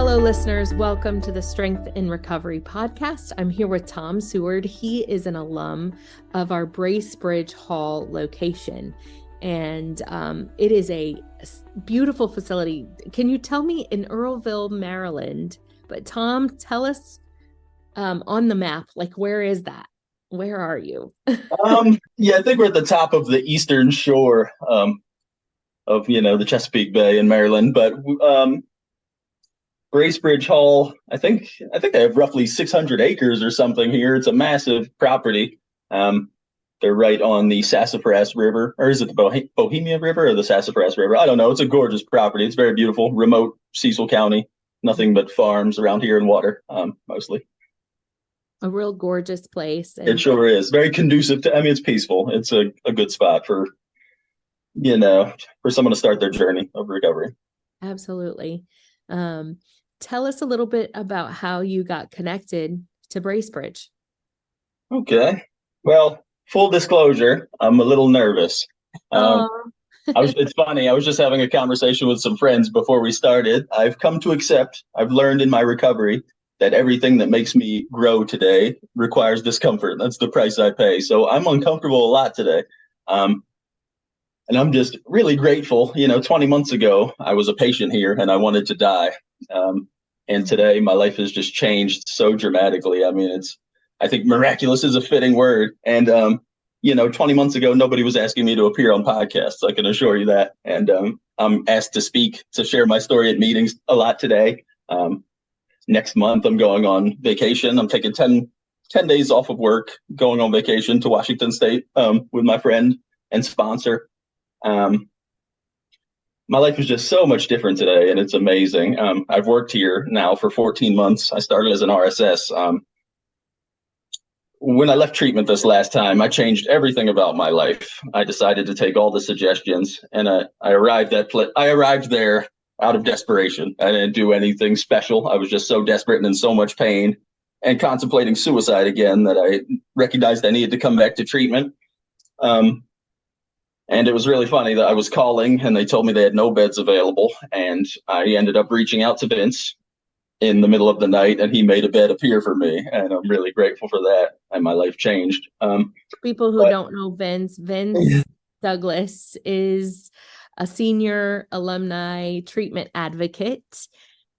Hello, listeners. Welcome to the Strength in Recovery podcast. I'm here with Tom Seward. He is an alum of our Bracebridge Hall location, and it is a beautiful facility. Can you tell me in Earleville, Maryland? But Tom, tell us on the map, like, where is that? Where are you? Yeah, I think we're at the top of the eastern shore of the Chesapeake Bay in Maryland. But Bracebridge Hall, I think they have roughly 600 acres or something here. It's a massive property. They're right on the Sassafras River, or is it the Bohemia River or the Sassafras River? I don't know. It's a gorgeous property. It's very beautiful. Remote Cecil County. Nothing but farms around here and water, mostly. A real gorgeous place. And it sure is. Very conducive to, it's peaceful. It's a good spot for someone to start their journey of recovery. Absolutely. Tell us a little bit about how you got connected to Bracebridge. Okay. Well, full disclosure, I'm a little nervous. It's funny. I was just having a conversation with some friends before we started. I've learned in my recovery that everything that makes me grow today requires discomfort. That's the price I pay. So I'm uncomfortable a lot today. And I'm just really grateful. 20 months ago, I was a patient here and I wanted to die. And today my life has just changed so dramatically. I think miraculous is a fitting word. And, 20 months ago, nobody was asking me to appear on podcasts. I can assure you that. And I'm asked to speak, to share my story at meetings a lot today. Next month, I'm going on vacation. I'm taking 10 days off of work, going on vacation to Washington State with my friend and sponsor. My life is just so much different today, and it's amazing. I've worked here now for 14 months. I started as an RSS. When I left treatment this last time, I changed everything about my life. I decided to take all the suggestions, and I arrived there out of desperation. I didn't do anything special. I was just so desperate and in so much pain and contemplating suicide again that I recognized I needed to come back to treatment. And it was really funny that I was calling and they told me they had no beds available. And I ended up reaching out to Vince in the middle of the night and he made a bed appear for me. And I'm really grateful for that. And my life changed. People who don't know Vince Douglas is a senior alumni treatment advocate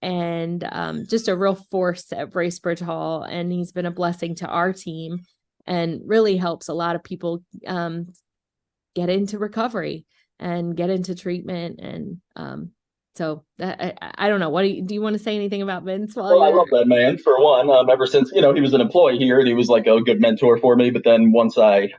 and just a real force at Bracebridge Hall. And he's been a blessing to our team and really helps a lot of people get into recovery and get into treatment. And so that, I don't know. What do you want to say anything about Vince? I love that man, for one. Ever since, he was an employee here and he was like a good mentor for me. But then once I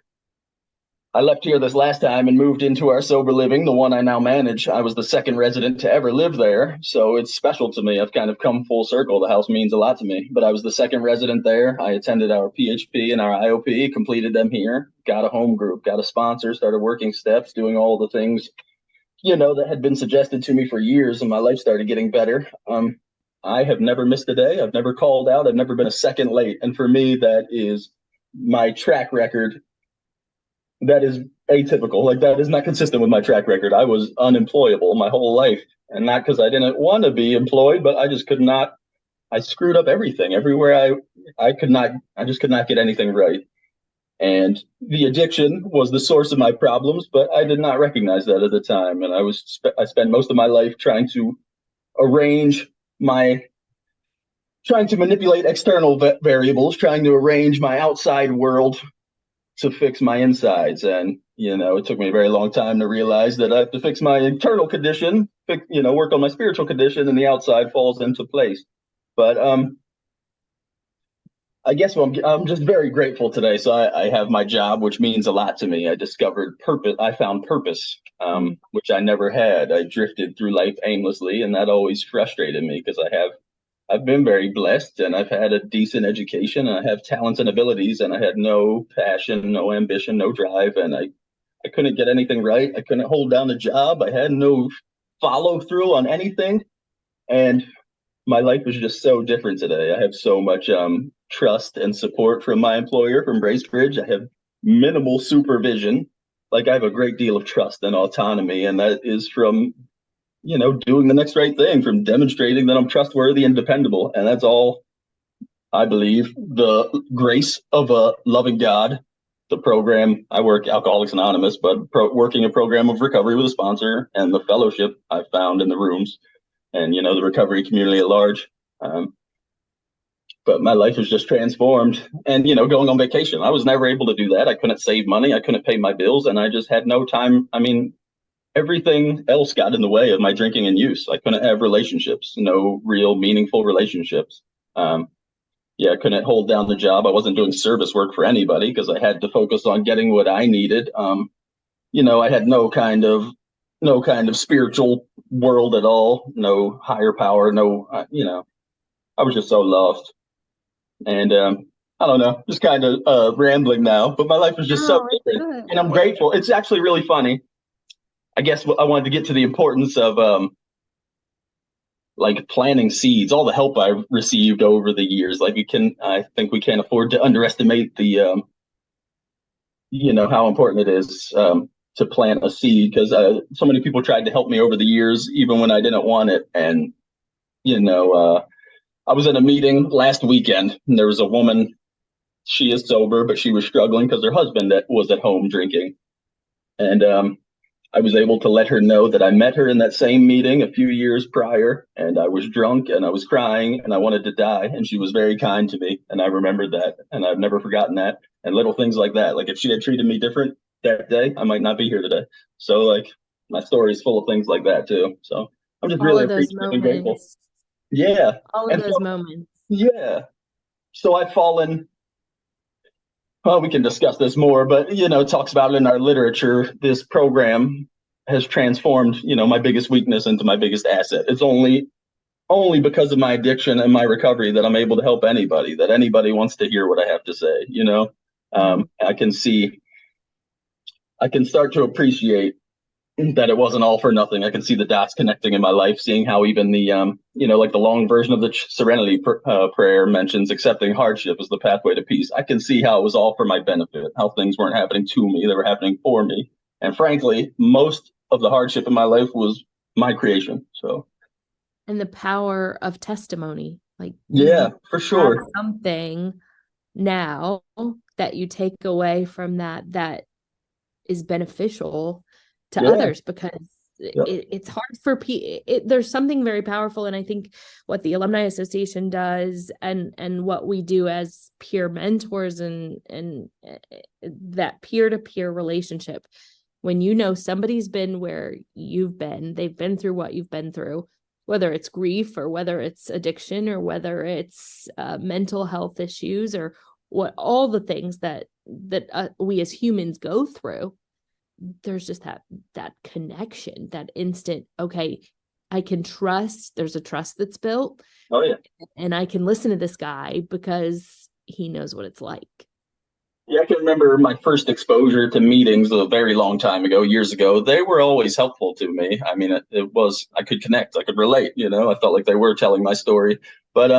left here this last time and moved into our sober living, the one I now manage, I was the second resident to ever live there. So it's special to me. I've kind of come full circle. The house means a lot to me. But I was the second resident there. I attended our PHP and our IOP, completed them here, got a home group, got a sponsor, started working steps, doing all the things, that had been suggested to me for years, and my life started getting better. I have never missed a day. I've never called out. I've never been a second late. And for me, that is my track record. That is atypical. Like, that is not consistent with my track record. I was unemployable my whole life, and not because I didn't want to be employed, but I just could not. I screwed up everything everywhere. I just could not get anything right. And the addiction was the source of my problems, but I did not recognize that at the time. And I spent most of my life trying to manipulate external variables, trying to arrange my outside world to fix my insides. And, it took me a very long time to realize that I have to fix my internal condition, work on my spiritual condition, and the outside falls into place. But I guess I'm just very grateful today. So I have my job, which means a lot to me. I discovered purpose. I found purpose, which I never had. I drifted through life aimlessly, and that always frustrated me because I've been very blessed and I've had a decent education and I have talents and abilities, and I had no passion, no ambition, no drive, and I couldn't get anything right. I couldn't hold down a job. I had no follow through on anything. And my life is just so different today. I have so much trust and support from my employer, from Bracebridge. I have minimal supervision. Like, I have a great deal of trust and autonomy, and that is from doing the next right thing, from demonstrating that I'm trustworthy and dependable. And that's all, I believe, the grace of a loving God. The program I work, Alcoholics Anonymous, but working a program of recovery with a sponsor, and the fellowship I found in the rooms, and the recovery community at large. But my life was just transformed. And going on vacation, I was never able to do that. I couldn't save money, I couldn't pay my bills, and I just had no time. I mean, everything else got in the way of my drinking and use. I couldn't have relationships, no real meaningful relationships. I couldn't hold down the job. I wasn't doing service work for anybody because I had to focus on getting what I needed. I had no kind of spiritual world at all, no higher power, no, I was just so lost. And I don't know, just kind of rambling now, but my life was just so different, and I'm grateful. It's actually really funny. I guess I wanted to get to the importance of like planting seeds, all the help I've received over the years. Like I think we can't afford to underestimate the, how important it is to plant a seed, because so many people tried to help me over the years, even when I didn't want it. And, I was at a meeting last weekend, and there was a woman. She is sober, but she was struggling because her husband was at home drinking. And I was able to let her know that I met her in that same meeting a few years prior, and I was drunk and I was crying and I wanted to die. And she was very kind to me. And I remembered that, and I've never forgotten that. And little things like that. Like if she had treated me different that day, I might not be here today. So like my story is full of things like that too. So I'm just really appreciative and grateful. Yeah. All of those moments. Yeah. So I've fallen. Well, we can discuss this more, but it talks about it in our literature. This program has transformed, my biggest weakness into my biggest asset. It's only because of my addiction and my recovery that I'm able to help anybody, that anybody wants to hear what I have to say. I can start to appreciate that it wasn't all for nothing. I can see the dots connecting in my life, seeing how even the, like the long version of the Serenity prayer mentions accepting hardship as the pathway to peace. I can see how it was all for my benefit, how things weren't happening to me, they were happening for me. And frankly, most of the hardship in my life was my creation. So. And the power of testimony, like, yeah, for sure. Something now that you take away from that is beneficial to others, because it's hard for people. There's something very powerful. And I think what the Alumni Association does and what we do as peer mentors and that peer-to-peer relationship, when somebody's been where you've been, they've been through what you've been through, whether it's grief or whether it's addiction or whether it's mental health issues or what, all the things that we as humans go through, there's just that connection, that instant, okay, I can trust, there's a trust that's built. Oh yeah. And I can listen to this guy because he knows what it's like. Yeah, I can remember my first exposure to meetings a very long time ago, years ago. They were always helpful to me. I mean, it was, I could connect, I could relate, I felt like they were telling my story. But,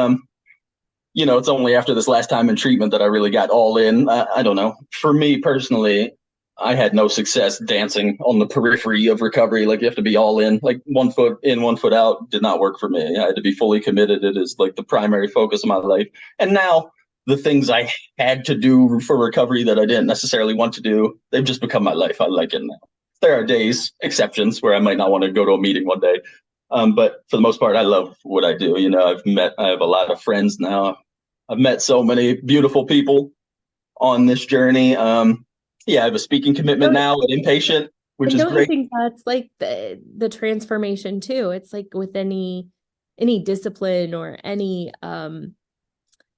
it's only after this last time in treatment that I really got all in. I don't know. For me personally, I had no success dancing on the periphery of recovery. Like you have to be all in, like 1 foot in, 1 foot out did not work for me. I had to be fully committed. It is like the primary focus of my life. And now the things I had to do for recovery that I didn't necessarily want to do, they've just become my life. I like it now. There are days, exceptions, where I might not want to go to a meeting one day. But for the most part, I love what I do. I have a lot of friends now. I've met so many beautiful people on this journey. I have a speaking commitment now at Inpatient, which is great. I think that's like the transformation too. It's like with any discipline or any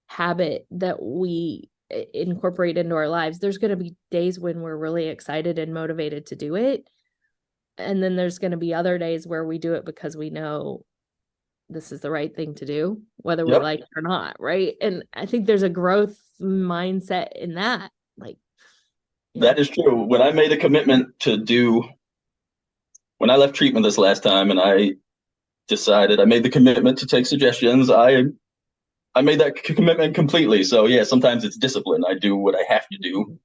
habit that we incorporate into our lives, there's going to be days when we're really excited and motivated to do it. And then there's going to be other days where we do it because we know this is the right thing to do, whether we like it or not. Right. And I think there's a growth mindset in that. Like, that is true. When I made a commitment when I left treatment this last time and I made the commitment to take suggestions, I made that commitment completely. So yeah, sometimes it's discipline. I do what I have to do.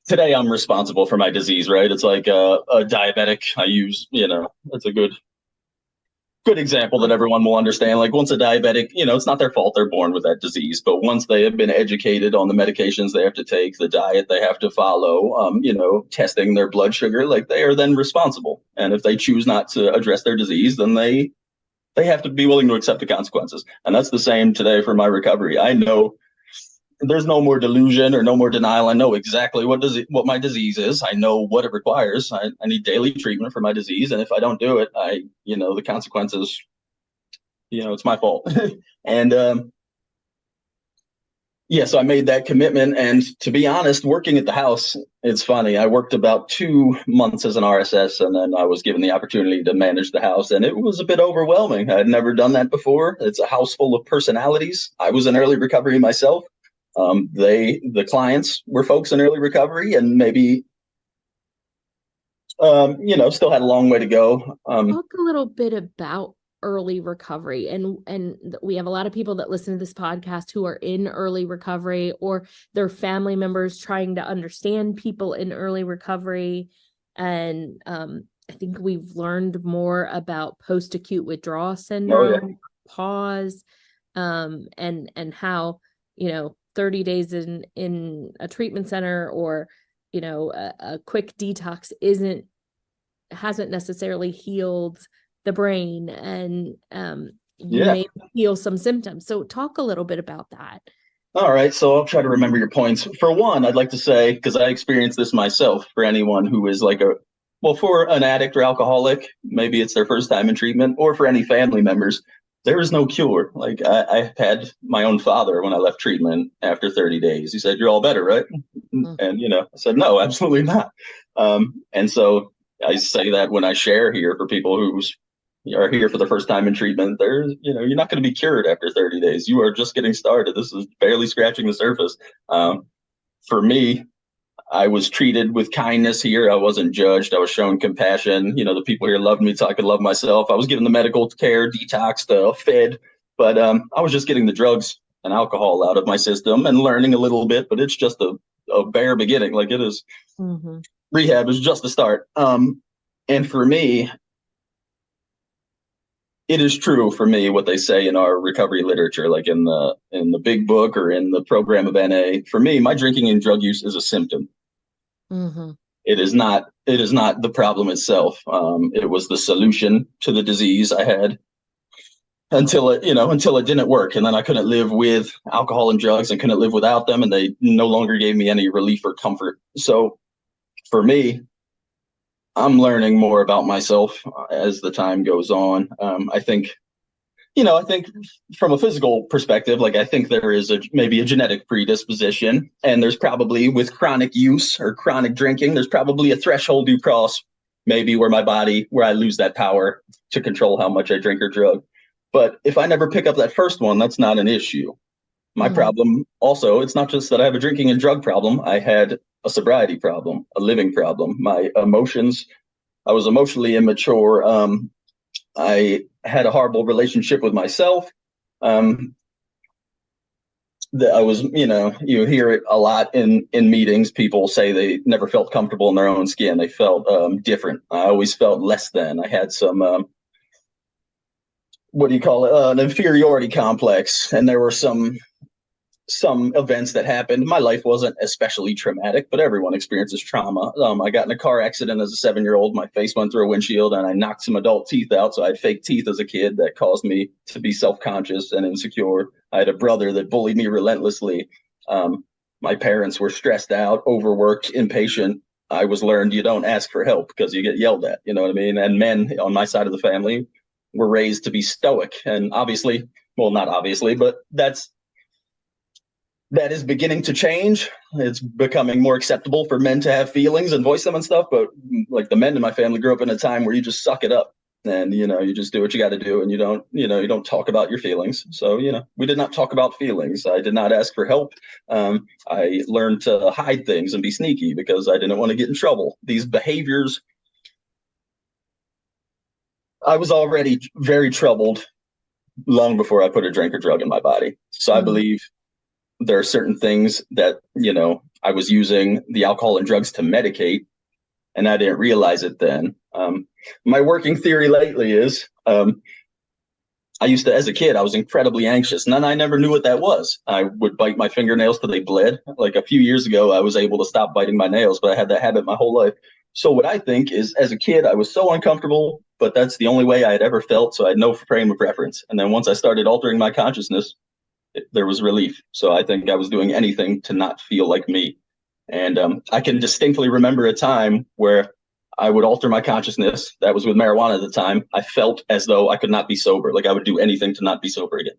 today I'm responsible for my disease, right? It's like a diabetic. I use, it's a good example that everyone will understand. Like once a diabetic, it's not their fault they're born with that disease, but once they have been educated on the medications they have to take, the diet they have to follow, testing their blood sugar, like they are then responsible. And if they choose not to address their disease, then they have to be willing to accept the consequences. And that's the same today for my recovery. I know there's no more delusion or no more denial. I know exactly what my disease is. I know what it requires. I need daily treatment for my disease. And if I don't do it, the consequences, it's my fault. And so I made that commitment. And to be honest, working at the house, it's funny. I worked about 2 months as an RSS, and then I was given the opportunity to manage the house. And it was a bit overwhelming. I had never done that before. It's a house full of personalities. I was in early recovery myself. The clients were folks in early recovery, and maybe, still had a long way to go. Talk a little bit about early recovery, and we have a lot of people that listen to this podcast who are in early recovery, or their family members trying to understand people in early recovery. And I think we've learned more about post-acute withdrawal syndrome, pause, and how 30 days in a treatment center, or a quick detox hasn't necessarily healed the brain, and you may feel some symptoms. So talk a little bit about that. All right, so I'll try to remember your points. For one, I'd like to say, because I experienced this myself, for anyone who is for an addict or alcoholic, maybe it's their first time in treatment, or for any family members, there is no cure. Like I had my own father when I left treatment after 30 days. He said, "You're all better, right?" Mm-hmm. And, I said, "No, absolutely not." And so I say that when I share here for people who are here for the first time in treatment, you're not going to be cured after 30 days. You are just getting started. This is barely scratching the surface. For me, I was treated with kindness here. I wasn't judged. I was shown compassion. The people here loved me so I could love myself. I was given the medical care, detoxed, fed, but I was just getting the drugs and alcohol out of my system and learning a little bit, but it's just a bare beginning. Like it is. Mm-hmm. Rehab is just the start. And for me, it is true for me what they say in our recovery literature, like in the big book or in the program of NA. For me, my drinking and drug use is a symptom. Mm-hmm. It is not the problem itself. It was the solution to the disease I had until it didn't work. And then I couldn't live with alcohol and drugs and couldn't live without them. And they no longer gave me any relief or comfort. So for me, I'm learning more about myself as the time goes on. I think from a physical perspective, like I think there is maybe a genetic predisposition, and there's probably with chronic use or chronic drinking, there's probably a threshold you cross, maybe where I lose that power to control how much I drink or drug. But if I never pick up that first one, that's not an issue. My problem also, it's not just that I have a drinking and drug problem. I had a sobriety problem, a living problem. My emotions, I was emotionally immature. I had a horrible relationship with myself. I was, you hear it a lot in meetings. People say they never felt comfortable in their own skin. They felt different. I always felt less than. I had some, an inferiority complex. And there were some events that happened. My life wasn't especially traumatic, but everyone experiences trauma. I got in a car accident as a 7-year-old. My face went through a windshield and I knocked some adult teeth out. So I had fake teeth as a kid that caused me to be self-conscious and insecure. I had a brother that bullied me relentlessly. My parents were stressed out, overworked, impatient. I was learned you don't ask for help because you get yelled at, you know what I mean? And men on my side of the family were raised to be stoic. And obviously, well, not obviously, but that is beginning to change. It's becoming more acceptable for men to have feelings and voice them and stuff. But like the men in my family grew up in a time where you just suck it up and, you just do what you got to do and you don't talk about your feelings. So, we did not talk about feelings. I did not ask for help. I learned to hide things and be sneaky because I didn't want to get in trouble. These behaviors, I was already very troubled long before I put a drink or drug in my body. So I believe there are certain things that, I was using the alcohol and drugs to medicate, and I didn't realize it then. My working theory lately is I used to, as a kid, I was incredibly anxious, and then I never knew what that was. I would bite my fingernails till they bled. Like a few years ago, I was able to stop biting my nails, but I had that habit my whole life. So what I think is, as a kid, I was so uncomfortable, but that's the only way I had ever felt. So I had no frame of reference. And then once I started altering my consciousness, there was relief. So I think I was doing anything to not feel like me. And I can distinctly remember a time where I would alter my consciousness. That was with marijuana at the time. I felt as though I could not be sober. Like I would do anything to not be sober again.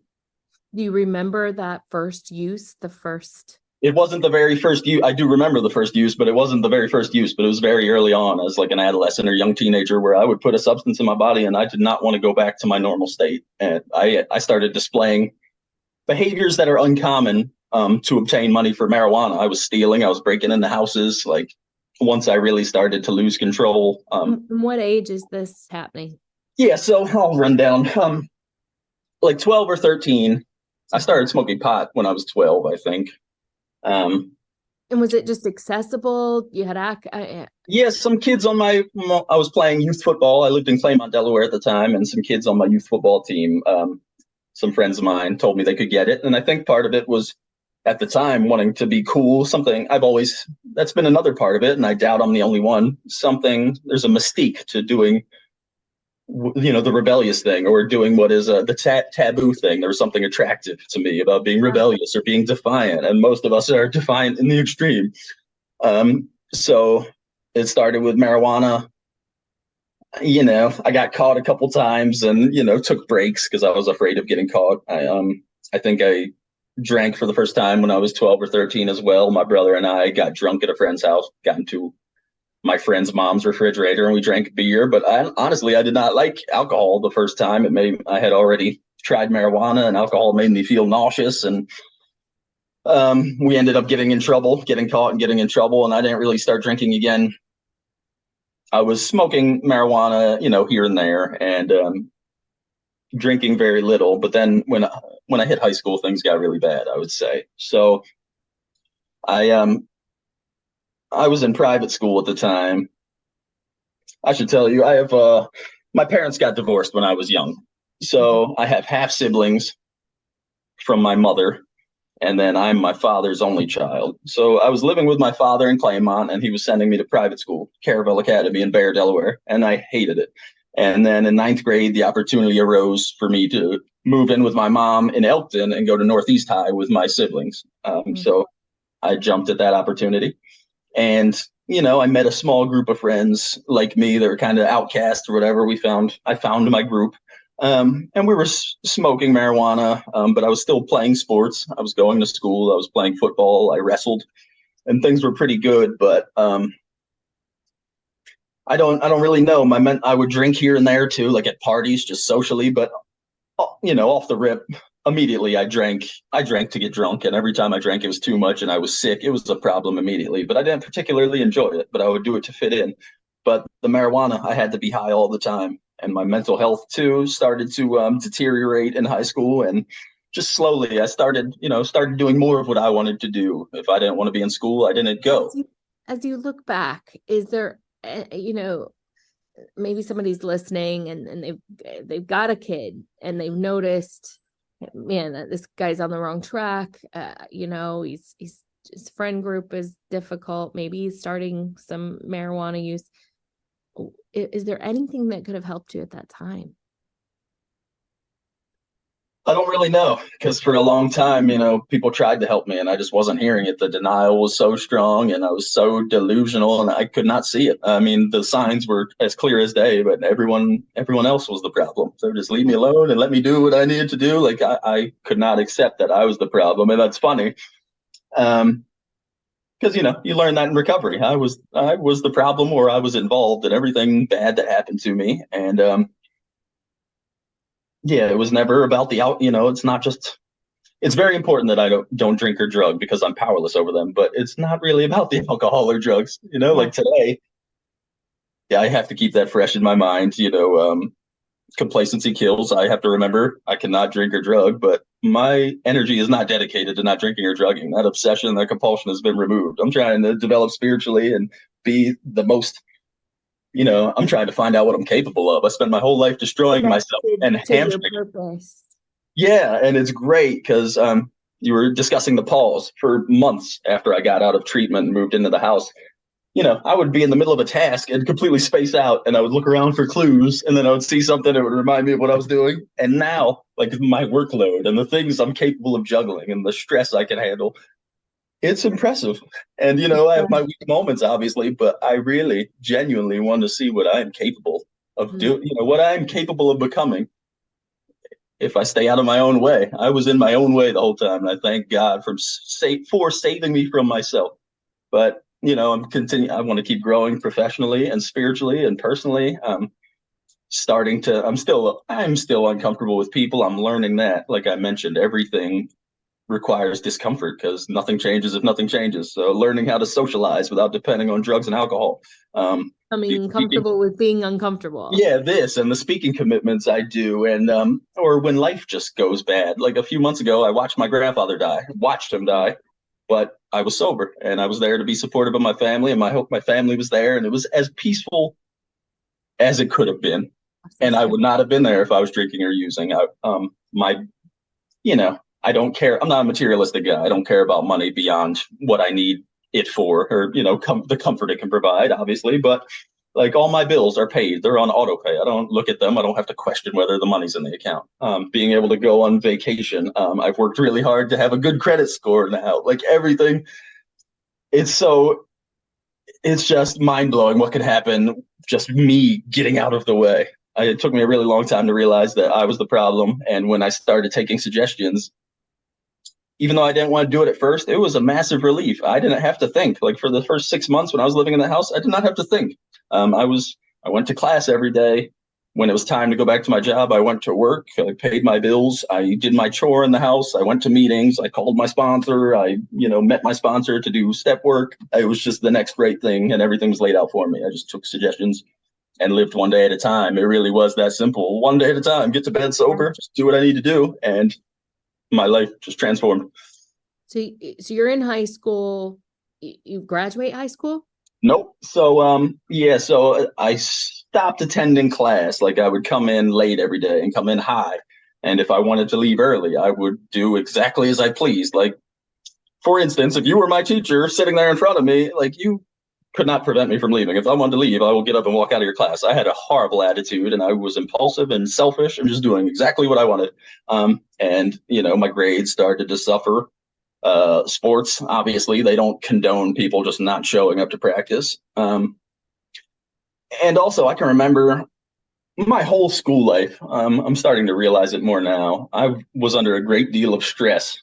Do you remember that first use, the first? It wasn't the very first use. I do remember the first use, but it wasn't the very first use. But it was very early on as like an adolescent or young teenager where I would put a substance in my body and I did not want to go back to my normal state. And I started displaying behaviors that are uncommon to obtain money for marijuana. I was stealing. I was breaking into houses. Like once I really started to lose control. What age is this happening? Yeah, so I'll run down. Like 12 or 13. I started smoking pot when I was 12, I think. And was it just accessible? You had yeah, some kids on I was playing youth football. I lived in Claymont, Delaware at the time, and some kids on my youth football team, some friends of mine told me they could get it. And I think part of it was at the time wanting to be cool, something that's been another part of it. And I doubt I'm the only one. There's a mystique to doing, the rebellious thing or doing what is the taboo thing. There was something attractive to me about being rebellious or being defiant. And most of us are defiant in the extreme. So it started with marijuana. I got caught a couple times and, took breaks because I was afraid of getting caught. I think I drank for the first time when I was 12 or 13 as well. My brother and I got drunk at a friend's house, got into my friend's mom's refrigerator and we drank beer. But honestly, I did not like alcohol the first time. I had already tried marijuana and alcohol made me feel nauseous. And we ended up getting caught and getting in trouble. And I didn't really start drinking again. I was smoking marijuana, here and there and drinking very little. But then when I hit high school, things got really bad, I would say. So I was in private school at the time. I should tell you, my parents got divorced when I was young. So I have half siblings from my mother, and then I'm my father's only child. So I was living with my father in Claymont, and he was sending me to private school, Caravel Academy in Bear, Delaware, and I hated it. And then in ninth grade, the opportunity arose for me to move in with my mom in Elkton and go to Northeast High with my siblings. So I jumped at that opportunity. And, I met a small group of friends like me that were kind of outcast or whatever. I found my group and we were smoking marijuana, but I was still playing sports. I was going to school. I was playing football. I wrestled and things were pretty good. But I don't really know. I would drink here and there too, like at parties, just socially. But, off the rip, immediately I drank to get drunk, and every time I drank it was too much and I was sick. It was a problem immediately, but I didn't particularly enjoy it, but I would do it to fit in. But the marijuana, I had to be high all the time, and my mental health too started to deteriorate in high school. And just slowly I started doing more of what I wanted to do. If I didn't want to be in school, I didn't go. As you look back, is there maybe somebody's listening and they've got a kid and they've noticed, man, this guy's on the wrong track. His friend group is difficult. Maybe he's starting some marijuana use. Is there anything that could have helped you at that time? I don't really know, because for a long time, people tried to help me and I just wasn't hearing it. The denial was so strong and I was so delusional and I could not see it. I mean, the signs were as clear as day, but everyone else was the problem. So just leave me alone and let me do what I needed to do. Like I could not accept that I was the problem. And that's funny. Because, you learn that in recovery. I was the problem, or I was involved in everything bad that happened to me. And, yeah, it was never about it's not just, it's very important that I don't drink or drug because I'm powerless over them, but it's not really about the alcohol or drugs, like today. Yeah, I have to keep that fresh in my mind. complacency kills. I have to remember I cannot drink or drug, but my energy is not dedicated to not drinking or drugging. That obsession, that compulsion has been removed. I'm trying to develop spiritually and be the most, I'm trying to find out what I'm capable of. I spent my whole life destroying myself and to your hamstring. purpose. Yeah, and it's great because you were discussing the pause for months after I got out of treatment and moved into the house. I would be in the middle of a task and completely space out, and I would look around for clues, and then I would see something that would remind me of what I was doing. And now, like my workload and the things I'm capable of juggling and the stress I can handle, it's impressive. And, I have my weak moments, obviously, but I really genuinely want to see what I am capable of doing, what I am capable of becoming if I stay out of my own way. I was in my own way the whole time, and I thank God for saving me from myself. But I'm continuing. I want to keep growing professionally and spiritually and personally. I'm still uncomfortable with people. I'm learning that, like I mentioned, everything requires discomfort because nothing changes if nothing changes. So learning how to socialize without depending on drugs and alcohol. Becoming comfortable with being uncomfortable. Yeah, this and the speaking commitments I do, and or when life just goes bad. Like a few months ago, I watched my grandfather die. Watched him die. But I was sober, and I was there to be supportive of my family, and I hope my family was there, and it was as peaceful as it could have been. And I would not have been there if I was drinking or using. I don't care. I'm not a materialistic guy. I don't care about money beyond what I need it for, or the comfort it can provide, obviously. But like all my bills are paid; they're on auto pay. I don't look at them. I don't have to question whether the money's in the account. Being able to go on vacation. I've worked really hard to have a good credit score now. Like everything, it's just mind blowing what could happen. Just me getting out of the way. It took me a really long time to realize that I was the problem. And when I started taking suggestions, even though I didn't want to do it at first, it was a massive relief. I didn't have to think. Like for the first 6 months when I was living in the house, I did not have to think. I went to class every day. When it was time to go back to my job, I went to work. I paid my bills. I did my chore in the house. I went to meetings. I called my sponsor. I, met my sponsor to do step work. It was just the next great thing, and everything was laid out for me. I just took suggestions and lived one day at a time. It really was that simple. One day at a time. Get to bed sober. Just do what I need to do, and my life just transformed. So you're in high school. You graduate high school? Nope. So so I stopped attending class. Like I would come in late every day and come in high. And if I wanted to leave early, I would do exactly as I pleased. Like, for instance, if you were my teacher sitting there in front of me, like you could not prevent me from leaving. If I wanted to leave, I will get up and walk out of your class. I had a horrible attitude, and I was impulsive and selfish and just doing exactly what I wanted. And my grades started to suffer. Sports, obviously, they don't condone people just not showing up to practice. And also, I can remember my whole school life. I'm starting to realize it more now. I was under a great deal of stress.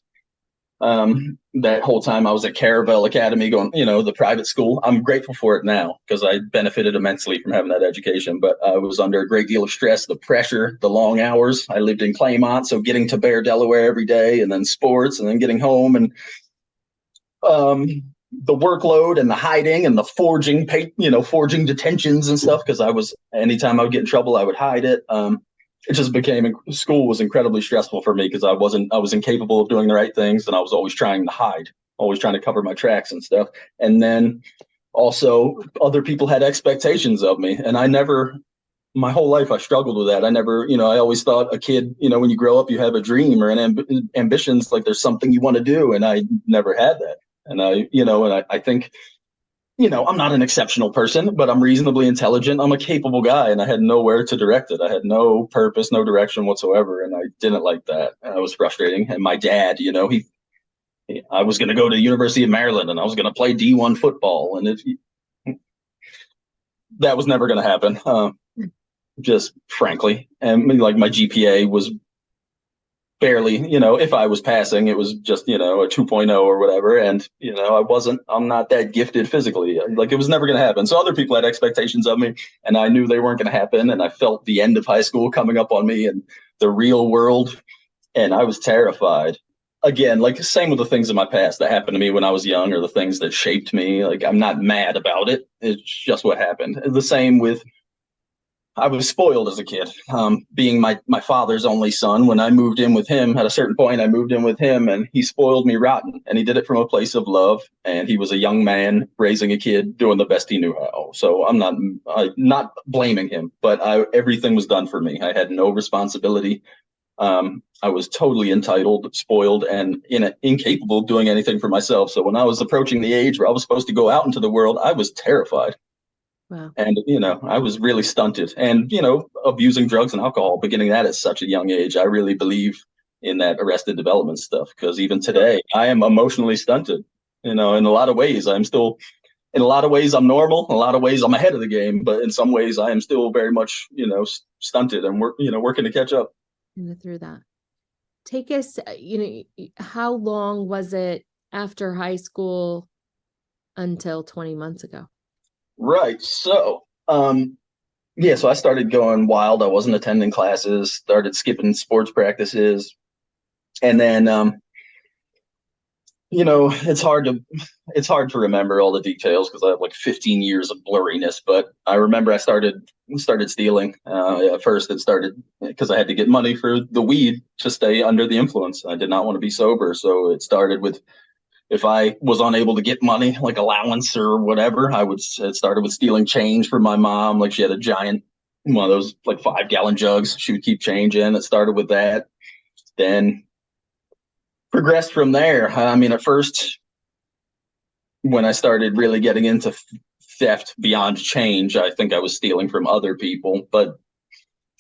That whole time I was at Earleville Academy going, the private school. I'm grateful for it now because I benefited immensely from having that education, but I was under a great deal of stress, the pressure, the long hours. I lived in Claymont, so getting to Bear, Delaware every day, and then sports, and then getting home, and the workload and the hiding and the forging detentions and stuff, because anytime I would get in trouble, I would hide it. It just school was incredibly stressful for me because I was incapable of doing the right things, and I was always trying to hide, always trying to cover my tracks and stuff. And then also other people had expectations of me, and my whole life I struggled with that. I always thought a kid, when you grow up, you have a dream or an ambitions, like there's something you want to do, and I never had that. And I think, I'm not an exceptional person, but I'm reasonably intelligent. I'm a capable guy, and I had nowhere to direct it. I had no purpose, no direction whatsoever, and I didn't like that. It was frustrating. And my dad, I was going to go to the University of Maryland, and I was going to play D1 football, and that was never going to happen. Just frankly, and like my GPA was barely, if I was passing, it was just, a 2.0 or whatever. And, I'm not that gifted physically. Like it was never going to happen. So other people had expectations of me, and I knew they weren't going to happen. And I felt the end of high school coming up on me and the real world. And I was terrified. Again, like same with the things in my past that happened to me when I was young, or the things that shaped me. Like I'm not mad about it. It's just what happened. The same with I was spoiled as a kid, being my father's only son. When I moved in with him, at a certain point, I moved in with him, and he spoiled me rotten. And he did it from a place of love. And he was a young man raising a kid, doing the best he knew how. So I'm not blaming him, but everything was done for me. I had no responsibility. I was totally entitled, spoiled, and incapable of doing anything for myself. So when I was approaching the age where I was supposed to go out into the world, I was terrified. Wow. And, I was really stunted and, abusing drugs and alcohol, beginning that at such a young age. I really believe in that arrested development stuff, because even today I am emotionally stunted, in a lot of ways. In a lot of ways I'm normal. In a lot of ways I'm ahead of the game, but in some ways I am still very much, stunted and working to catch up. Through that. Take us, how long was it after high school until 20 months ago? Right. So, so I started going wild. I wasn't attending classes, started skipping sports practices. And then, it's hard to remember all the details because I have like 15 years of blurriness, but I remember I started stealing. At first it started because I had to get money for the weed to stay under the influence. I did not want to be sober. So it started with, if I was unable to get money, like allowance or whatever, it started with stealing change from my mom. Like she had a giant, one of those like 5-gallon jugs she would keep change in. It started with that. Then progressed from there. I mean, at first, when I started really getting into theft beyond change, I think I was stealing from other people. But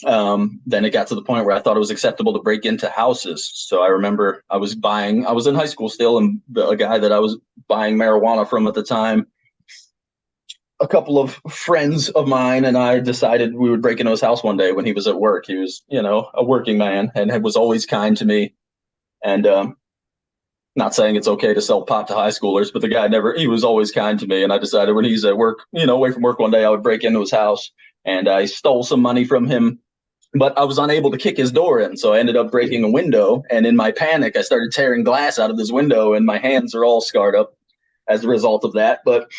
then it got to the point where I thought it was acceptable to break into houses. So I remember I was in high school still, and a guy that I was buying marijuana from at the time, a couple of friends of mine and I decided we would break into his house one day when he was at work. He was, a working man and was always kind to me. And not saying it's okay to sell pot to high schoolers, but the guy he was always kind to me. And I decided when he's at work, away from work one day, I would break into his house, and I stole some money from him. But I was unable to kick his door in, so I ended up breaking a window. And in my panic, I started tearing glass out of this window, and my hands are all scarred up as a result of that. But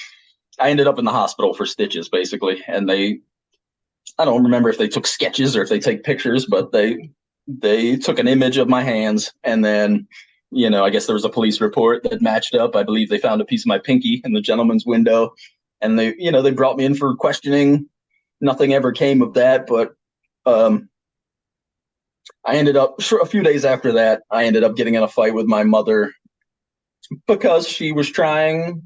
I ended up in the hospital for stitches, basically. And I don't remember if they took sketches or if they take pictures, but they took an image of my hands. And then, I guess there was a police report that matched up. I believe they found a piece of my pinky in the gentleman's window. And they brought me in for questioning. Nothing ever came of that, but I ended up, a few days after that, I ended up getting in a fight with my mother because she was trying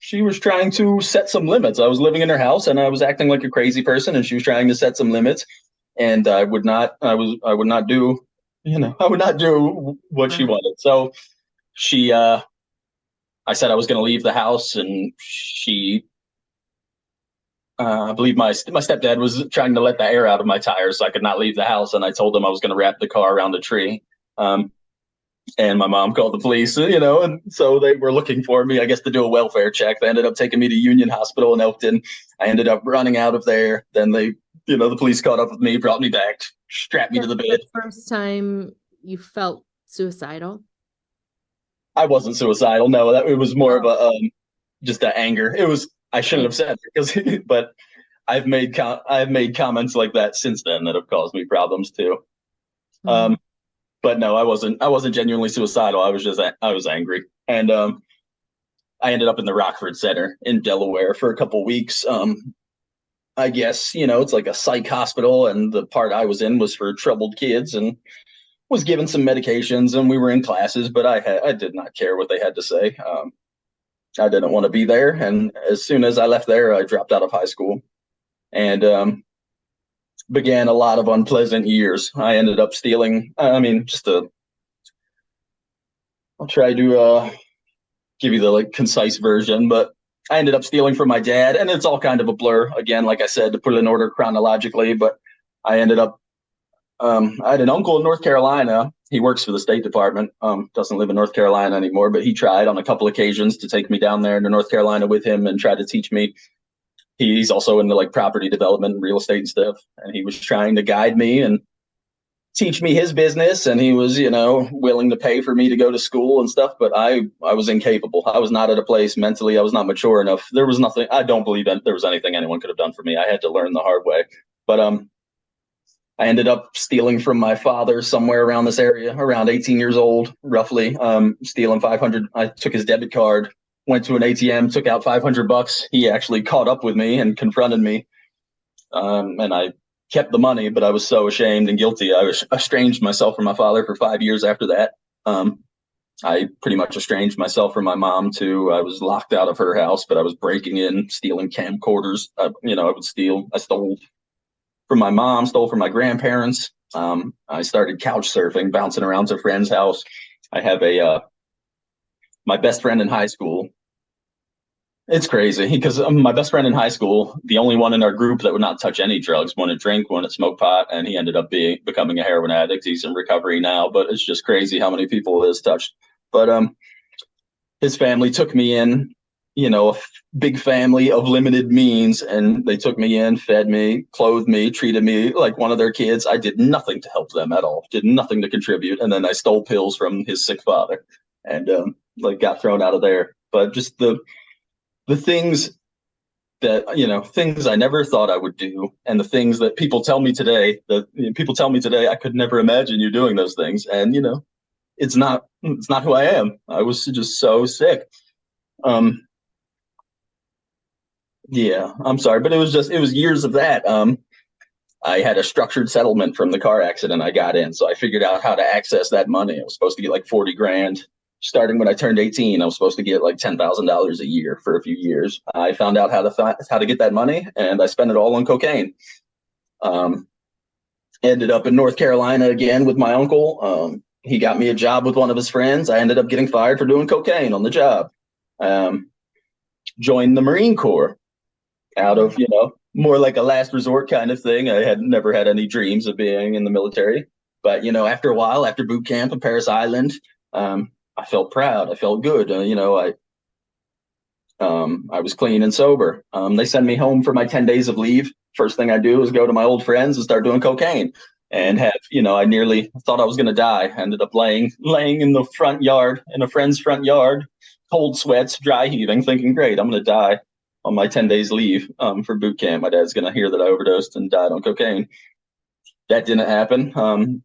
to set some limits. I was living in her house and I was acting like a crazy person, and she was trying to set some limits, and I would not do what she wanted. So I said I was going to leave the house, and I believe my stepdad was trying to let the air out of my tires so I could not leave the house. And I told him I was going to wrap the car around a tree. And my mom called the police, and so they were looking for me, I guess, to do a welfare check. They ended up taking me to Union Hospital in Elkton. I ended up running out of there. Then the police caught up with me, brought me back, strapped me to the bed. The first time you felt suicidal? I wasn't suicidal. No, it was more of just an anger. I shouldn't have said it, but I've made comments like that since then that have caused me problems too. Mm-hmm. But no, I wasn't genuinely suicidal. I was angry. And I ended up in the Rockford Center in Delaware for a couple weeks. I guess, it's like a psych hospital, and the part I was in was for troubled kids, and was given some medications, and we were in classes, but I did not care what they had to say. I didn't want to be there. And as soon as I left there, I dropped out of high school and began a lot of unpleasant years. I ended up stealing. I'll try to give you the concise version, but I ended up stealing from my dad, and it's all kind of a blur. Again, like I said, to put it in order chronologically, but I ended up, I had an uncle in North Carolina. He works for the State Department, doesn't live in North Carolina anymore, but he tried on a couple occasions to take me down there to North Carolina with him and try to teach me. He's also into property development and real estate and stuff. And he was trying to guide me and teach me his business. And he was, willing to pay for me to go to school and stuff. But I was incapable. I was not at a place mentally. I was not mature enough. There was nothing. I don't believe that there was anything anyone could have done for me. I had to learn the hard way. But I ended up stealing from my father somewhere around this area, around 18 years old, roughly. Stealing 500. I took his debit card, went to an ATM, took out $500. He actually caught up with me and confronted me, and I kept the money, but I was so ashamed and guilty. I was estranged myself from my father for 5 years after that. I pretty much estranged myself from my mom too. I was locked out of her house, but I was breaking in, stealing camcorders. I would steal. I stole from my mom, stole from my grandparents. I started couch surfing, bouncing around to a friend's house. I have my best friend in high school. It's crazy because my best friend in high school, the only one in our group that would not touch any drugs, wouldn't drink, wouldn't smoke pot, and he ended up becoming a heroin addict. He's in recovery now, but it's just crazy how many people has touched. But his family took me in, a big family of limited means, and they took me in, fed me, clothed me, treated me like one of their kids. I did nothing to help them at all, did nothing to contribute, and then I stole pills from his sick father, and got thrown out of there. But just the things that things I never thought I would do, and the things that people tell me today I could never imagine you doing those things, and it's not who I am. I was just so sick. Yeah, I'm sorry, but it was years of that. I had a structured settlement from the car accident I got in, so I figured out how to access that money. I was supposed to get like 40 grand. Starting when I turned 18, I was supposed to get like $10,000 a year for a few years. I found out how to get that money, and I spent it all on cocaine. Ended up in North Carolina again with my uncle. He got me a job with one of his friends. I ended up getting fired for doing cocaine on the job. Joined the Marine Corps out of, more like a last resort kind of thing. I had never had any dreams of being in the military. But, after a while, after boot camp in Paris Island, I felt proud. I felt good. I was clean and sober. They sent me home for my 10 days of leave. First thing I do is go to my old friends and start doing cocaine, and I nearly thought I was going to die. I ended up laying in the front yard, in a friend's front yard, cold sweats, dry heaving, thinking, great, I'm going to die on my 10 days leave for boot camp. My dad's going to hear that I overdosed and died on cocaine. That didn't happen.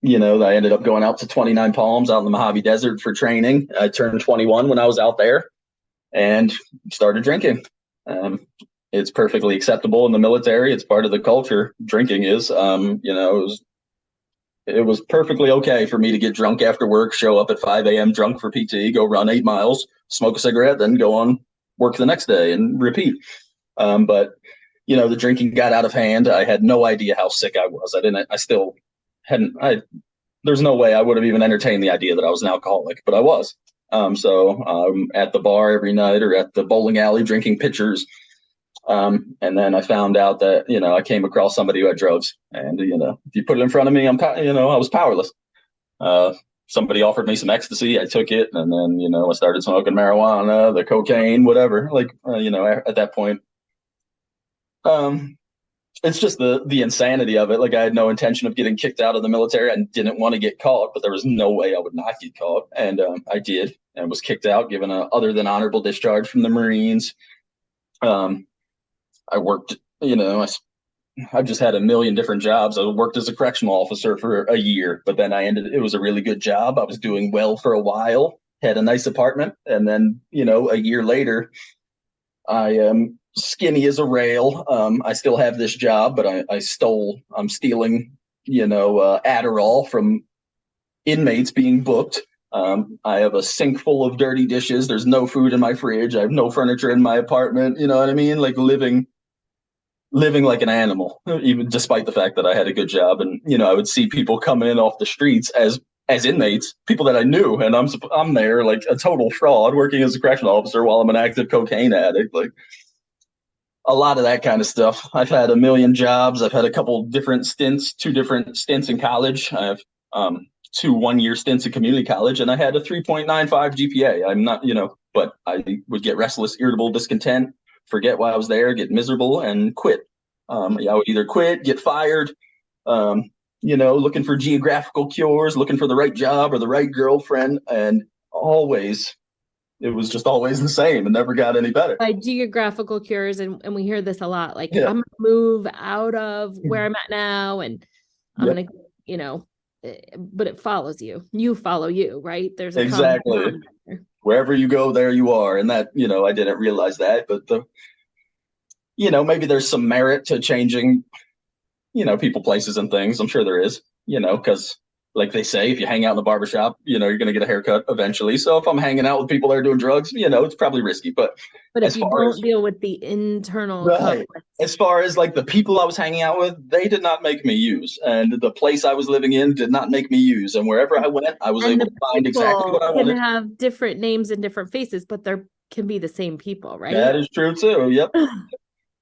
I ended up going out to 29 Palms out in the Mojave Desert for training. I turned 21 when I was out there and started drinking. It's perfectly acceptable in the military. It's part of the culture. Drinking is, it was perfectly okay for me to get drunk after work, show up at 5 a.m. drunk for PT, go run 8 miles, smoke a cigarette, then go on work the next day and repeat. But the drinking got out of hand. I had no idea how sick I was. There's no way I would have even entertained the idea that I was an alcoholic, but I was. So at the bar every night or at the bowling alley drinking pitchers. And then I found out that, I came across somebody who had drugs, and, if you put it in front of me, I was powerless. Somebody offered me some ecstasy. I took it. And then, I started smoking marijuana, the cocaine, whatever, at that point. It's just the insanity of it. Like, I had no intention of getting kicked out of the military. I didn't want to get caught, but there was no way I would not get caught. And I did, and was kicked out, given a other than honorable discharge from the Marines. I worked, I just had a million different jobs. I worked as a correctional officer for a year, but then it was a really good job. I was doing well for a while, had a nice apartment. And then, a year later, I am skinny as a rail. I still have this job, but I'm stealing, Adderall from inmates being booked. I have a sink full of dirty dishes. There's no food in my fridge. I have no furniture in my apartment. You know what I mean? Like living like an animal, even despite the fact that I had a good job. And, I would see people coming in off the streets as inmates, people that I knew. And I'm there like a total fraud working as a correctional officer while I'm an active cocaine addict. Like, a lot of that kind of stuff. I've had a million jobs. I've had a couple different stints, 2 different stints in college. I have 2 one-year stints in community college, and I had a 3.95 GPA. I'm not, but I would get restless, irritable, discontent, forget why I was there, get miserable, and quit. I would either quit, get fired, looking for geographical cures, looking for the right job or the right girlfriend, and always it was just always the same and never got any better. By geographical cures, and we hear this a lot, like Yeah. I'm gonna move out of where I'm at now, and I'm Yep. gonna, but it follows you. You follow you, right? There's a common Exactly. denominator. Wherever you go, there you are. And that, I didn't realize that, but maybe there's some merit to changing, people, places, and things. I'm sure there is, because like they say, if you hang out in the barbershop, you're going to get a haircut eventually. So if I'm hanging out with people that are doing drugs, it's probably risky. But But if as you far don't as deal with the internal right, conflict, as far as like the people I was hanging out with, they did not make me use, and the place I was living in did not make me use. And wherever I went, I was and able the to find exactly what people I can wanted. have different names and different faces, but there can be the same people, right? That is true too. Yep.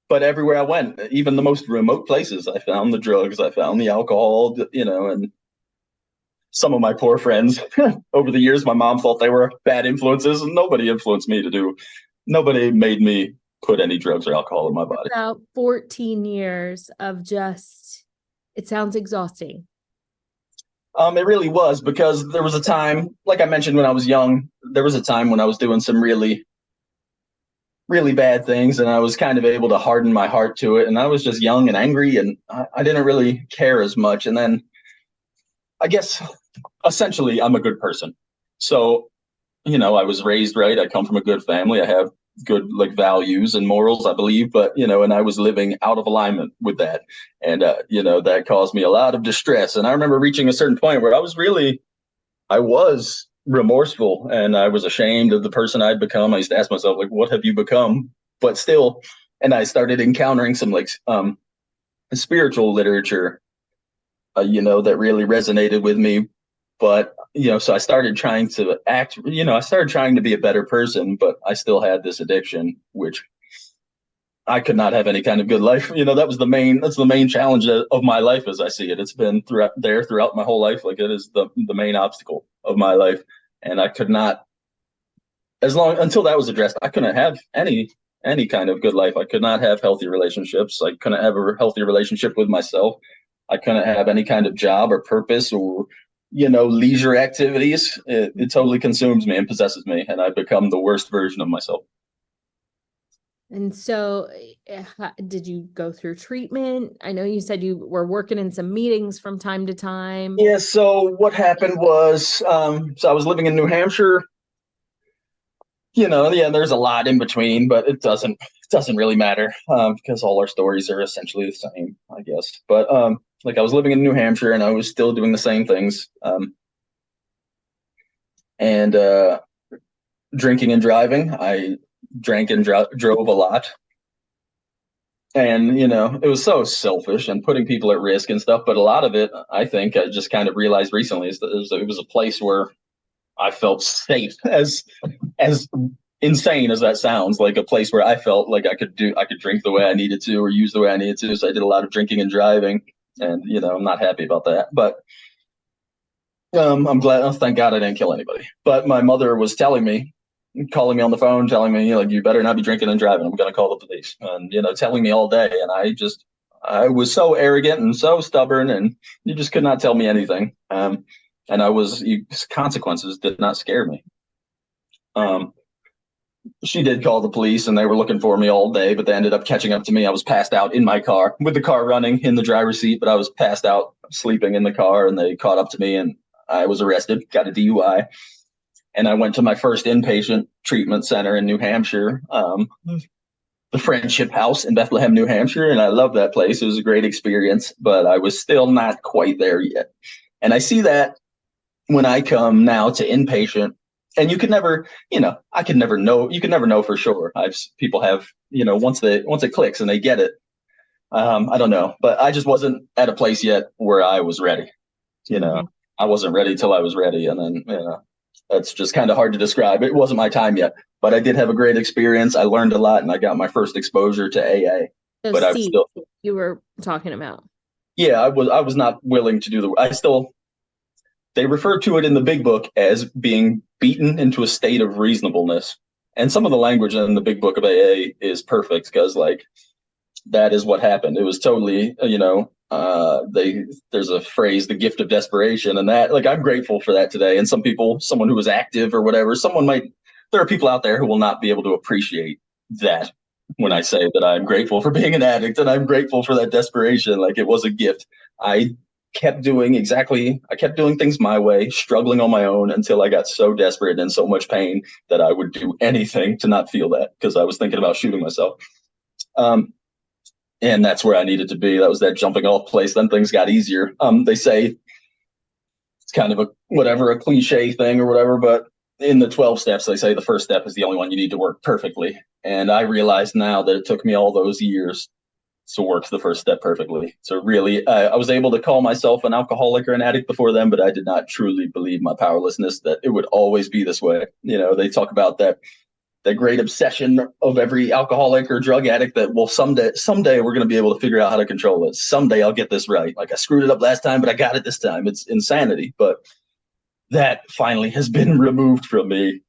But everywhere I went, even the most remote places, I found the drugs, I found the alcohol, and some of my poor friends over the years, my mom thought they were bad influences, and nobody influenced me to do, nobody made me put any drugs or alcohol in my body. About 14 years of just, it sounds exhausting. It really was, because there was a time, like I mentioned, when I was young, there was a time when I was doing some really, really bad things, and I was kind of able to harden my heart to it. And I was just young and angry, and I didn't really care as much. And then I guess essentially I'm a good person. So, I was raised right. I come from a good family. I have good like values and morals, I believe, but and I was living out of alignment with that. And that caused me a lot of distress. And I remember reaching a certain point where I was remorseful, and I was ashamed of the person I'd become. I used to ask myself, like, what have you become? But still, and I started encountering some like spiritual literature, that really resonated with me. But so I started trying to act. I started trying to be a better person, but I still had this addiction, which I could not have any kind of good life. That's the main challenge of my life as I see it. It's been throughout my whole life. Like, it is the main obstacle of my life. And I could not, until that was addressed, I couldn't have any kind of good life. I could not have healthy relationships. I couldn't have a healthy relationship with myself. I couldn't have any kind of job or purpose or, leisure activities. It totally consumes me and possesses me. And I've become the worst version of myself. And so, did you go through treatment? I know you said you were working in some meetings from time to time. Yeah. So what happened was, so I was living in New Hampshire. Yeah, there's a lot in between, but it doesn't really matter, because all our stories are essentially the same, I guess. But like, I was living in New Hampshire, and I was still doing the same things, and drinking and driving. I drank and drove a lot. And, it was so selfish and putting people at risk and stuff. But a lot of it, I think, I just kind of realized recently, is that it was a place where I felt safe, as insane as that sounds, like a place where I felt like I could drink the way I needed to or use the way I needed to. So I did a lot of drinking and driving, and, I'm not happy about that. But I'm glad. Oh, thank God I didn't kill anybody. But my mother was calling me on the phone, telling me, like, you better not be drinking and driving. I'm going to call the police. And, telling me all day. And I was so arrogant and so stubborn, and you just could not tell me anything. And consequences did not scare me. She did call the police, and they were looking for me all day, but they ended up catching up to me. I was passed out in my car with the car running in the driver's seat, but I was passed out sleeping in the car, and they caught up to me, and I was arrested, got a DUI. And I went to my first inpatient treatment center in New Hampshire, the Friendship House in Bethlehem, New Hampshire. And I love that place. It was a great experience, but I was still not quite there yet. And I see that when I come now to inpatient, and you can never, I could never know. You can never know for sure. People have, once it clicks and they get it. I don't know, but I just wasn't at a place yet where I was ready. I wasn't ready till I was ready. And then, that's just kind of hard to describe. It wasn't my time yet, but I did have a great experience. I learned a lot, and I got my first exposure to AA. The But I was still, you were talking about. yeah, I was not willing to do they refer to it in the big book as being beaten into a state of reasonableness. And some of the language in the big book of AA is perfect, because like, that is what happened. It was totally, there's a phrase, the gift of desperation, and that, like, I'm grateful for that today. And someone who was active or whatever, there are people out there who will not be able to appreciate that when I say that I'm grateful for being an addict and I'm grateful for that desperation. Like, it was a gift. I kept doing things my way, struggling on my own until I got so desperate and in so much pain that I would do anything to not feel that, because I was thinking about shooting myself. And that's where I needed to be. That was that jumping off place. Then things got easier. They say it's kind of a cliche thing or whatever, but in the 12 steps, they say the first step is the only one you need to work perfectly. And I realize now that it took me all those years to work the first step perfectly. So really, I was able to call myself an alcoholic or an addict before then, but I did not truly believe my powerlessness, that it would always be this way. You know, they talk about that great obsession of every alcoholic or drug addict that, well, someday we're going to be able to figure out how to control it. Someday I'll get this right. Like, I screwed it up last time, but I got it this time. It's insanity. But that finally has been removed from me.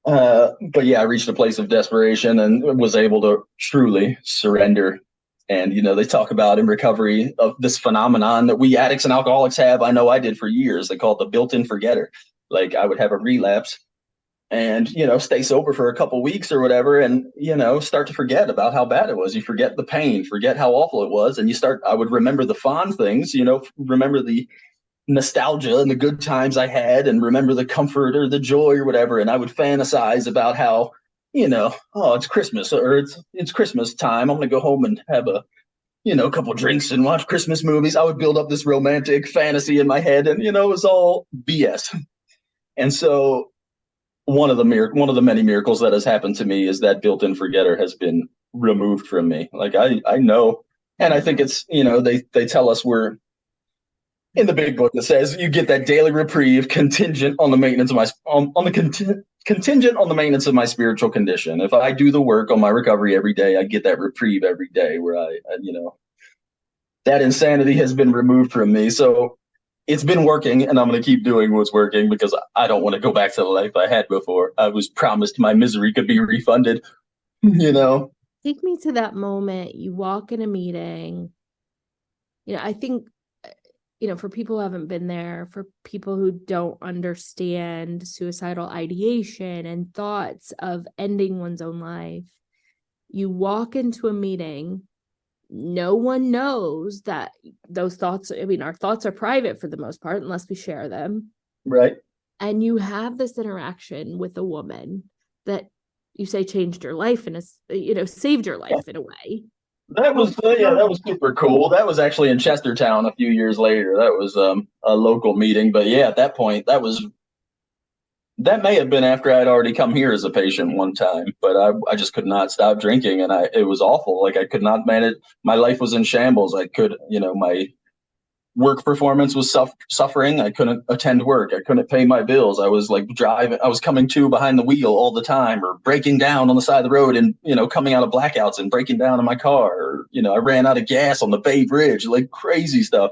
But yeah, I reached a place of desperation and was able to truly surrender. And, you know, they talk about in recovery of this phenomenon that we addicts and alcoholics have. I know I did for years. They call it the built-in forgetter. Like, I would have a relapse and, you know, stay sober for a couple weeks or whatever, and, you know, start to forget about how bad it was. You forget the pain, forget how awful it was. And I would remember the fond things, you know, remember the nostalgia and the good times I had, and remember the comfort or the joy or whatever. And I would fantasize about how, you know, oh, it's Christmas, or it's Christmas time. I'm going to go home and have a, you know, couple drinks and watch Christmas movies. I would build up this romantic fantasy in my head, and, you know, it was all BS. And so one of the many miracles that has happened to me is that built-in forgetter has been removed from me. Like, I know, and I think it's, you know, they tell us we're in the big book that says you get that daily reprieve contingent on the maintenance of contingent on the maintenance of my spiritual condition. If I do the work on my recovery every day, I get that reprieve every day where I you know, that insanity has been removed from me. So it's been working, and I'm going to keep doing what's working, because I don't want to go back to the life I had before. I was promised my misery could be refunded, you know. Take me to that moment. You walk in a meeting. You know, I think, you know, for people who haven't been there, for people who don't understand suicidal ideation and thoughts of ending one's own life, you walk into a meeting. No one knows that those thoughts, I mean, our thoughts are private for the most part, unless we share them. Right. And you have this interaction with a woman that you say changed your life and, you know, saved your life in a way. That was that was super cool. That was actually in Chestertown a few years later. That was a local meeting. But yeah, at that point, that may have been after I'd already come here as a patient one time, but I just could not stop drinking, and it was awful. Like, I could not manage. My life was in shambles. My work performance was suffering. I couldn't attend work. I couldn't pay my bills. I was like driving. I was coming to behind the wheel all the time, or breaking down on the side of the road, and, you know, coming out of blackouts and breaking down in my car. Or, you know, I ran out of gas on the Bay Bridge, like crazy stuff.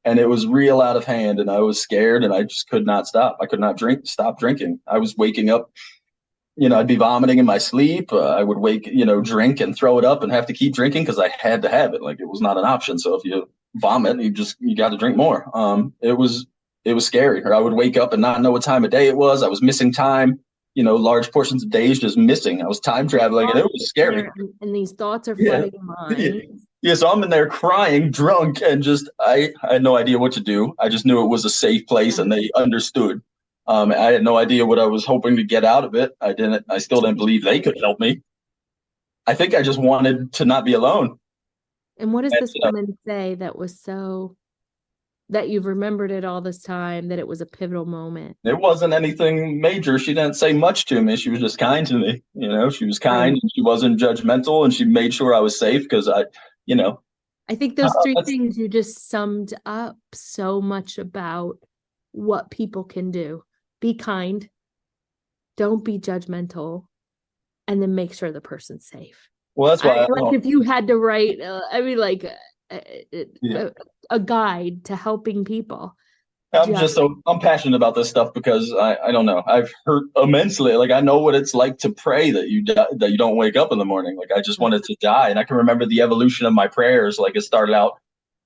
And it was real out of hand, and I was scared, and I just could not stop. I could not stop drinking. I was waking up, you know, I'd be vomiting in my sleep. I would drink and throw it up and have to keep drinking because I had to have it. Like, it was not an option. So if you vomit, you got to drink more. It was scary. Or I would wake up and not know what time of day it was. I was missing time. You know, large portions of days just missing. I was time traveling, and it was scary. And these thoughts are flooding your mind. Yeah, so I'm in there crying, drunk, and just I had no idea what to do. I just knew it was a safe place, and they understood. I had no idea what I was hoping to get out of it. I still didn't believe they could help me. I think I just wanted to not be alone. And what does this woman say that was so, that you've remembered it all this time, that it was a pivotal moment? It wasn't anything major. She didn't say much to me. She was just kind to me. You know, she was kind, and she wasn't judgmental, and she made sure I was safe, because you know. I think those three things you just summed up so much about what people can do. Be kind, don't be judgmental, and then make sure the person's safe. Well, that's why if you had to write, a guide to helping people. I'm passionate about this stuff, because I don't know, I've hurt immensely. Like, I know what it's like to pray that you don't wake up in the morning. Like, I just wanted to die. And I can remember the evolution of my prayers. Like, it started out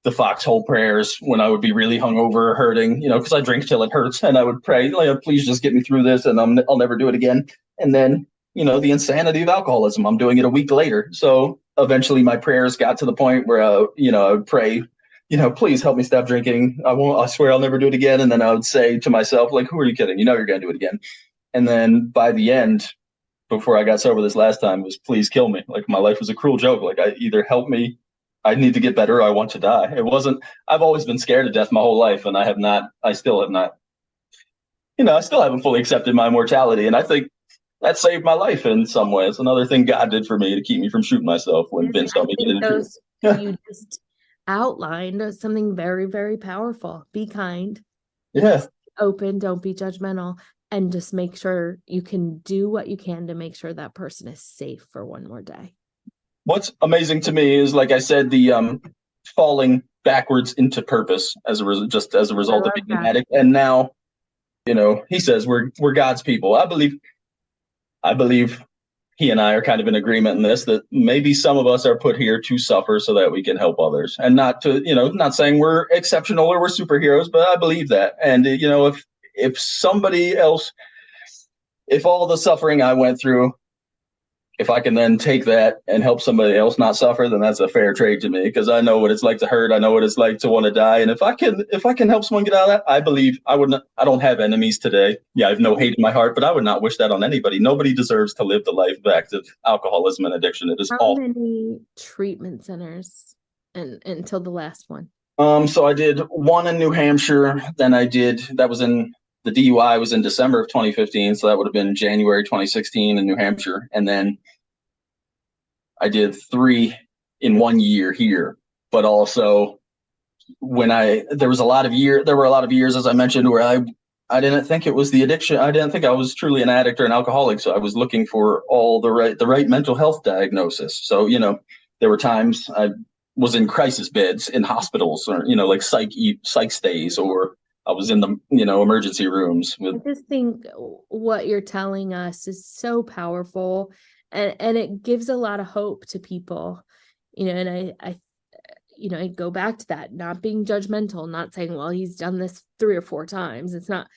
the foxhole prayers when I would be really hungover, hurting, because I drink till it hurts, and I would pray, like, please just get me through this, and I'll never do it again. And then, the insanity of alcoholism, I'm doing it a week later. So eventually my prayers got to the point where, I would pray, please help me stop drinking. I swear I'll never do it again. And then I would say to myself, like, who are you kidding? You're going to do it again. And then by the end, before I got sober this last time, was please kill me. Like, my life was a cruel joke. Like, I either help me, I need to get better, or I want to die. It wasn't, I've always been scared of death my whole life. And I still have not, I still haven't fully accepted my mortality. And I think that saved my life in some ways. Another thing God did for me to keep me from shooting myself when Vince told me to get into it. You just outlined something very, very powerful. Be kind. Yeah. Open, don't be judgmental, and just make sure you can do what you can to make sure that person is safe for one more day. What's amazing to me is, like I said, the falling backwards into purpose as a result of being an addict. And now, he says we're God's people. I believe he and I are kind of in agreement in this, that maybe some of us are put here to suffer so that we can help others, and not to, not saying we're exceptional or we're superheroes, but I believe that. And, if somebody else, if all the suffering I went through, if I can then take that and help somebody else not suffer, then that's a fair trade to me, because I know what it's like to hurt. I know what it's like to want to die. And if I can help someone get out of that, I believe I don't have enemies today. Yeah, I have no hate in my heart, but I would not wish that on anybody. Nobody deserves to live the life of active alcoholism and addiction. It is awful. How many treatment centers until the last one? So I did one in New Hampshire. Then the DUI was in December of 2015. So that would have been January 2016 in New Hampshire. And then I did 3 in 1 year here. But also there were a lot of years, as I mentioned, where I didn't think it was the addiction. I didn't think I was truly an addict or an alcoholic. So I was looking for all the right mental health diagnosis. So, there were times I was in crisis beds in hospitals, or, like psych stays, or I was in the, emergency rooms. I just think what you're telling us is so powerful, and it gives a lot of hope to people, and I go back to that, not being judgmental, not saying, well, he's done this 3 or 4 times. It's not,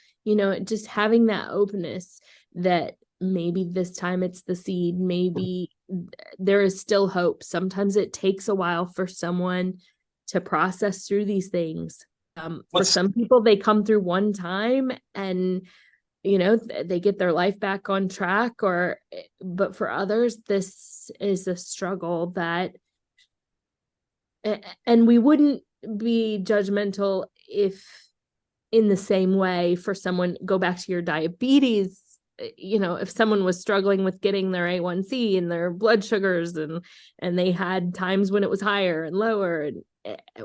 just having that openness that maybe this time it's the seed, maybe there is still hope. Sometimes it takes a while for someone to process through these things. For some people, they come through one time and, they get their life back on track, but for others, this is a struggle and we wouldn't be judgmental if in the same way for someone, go back to your diabetes, if someone was struggling with getting their A1C and their blood sugars and they had times when it was higher and lower, and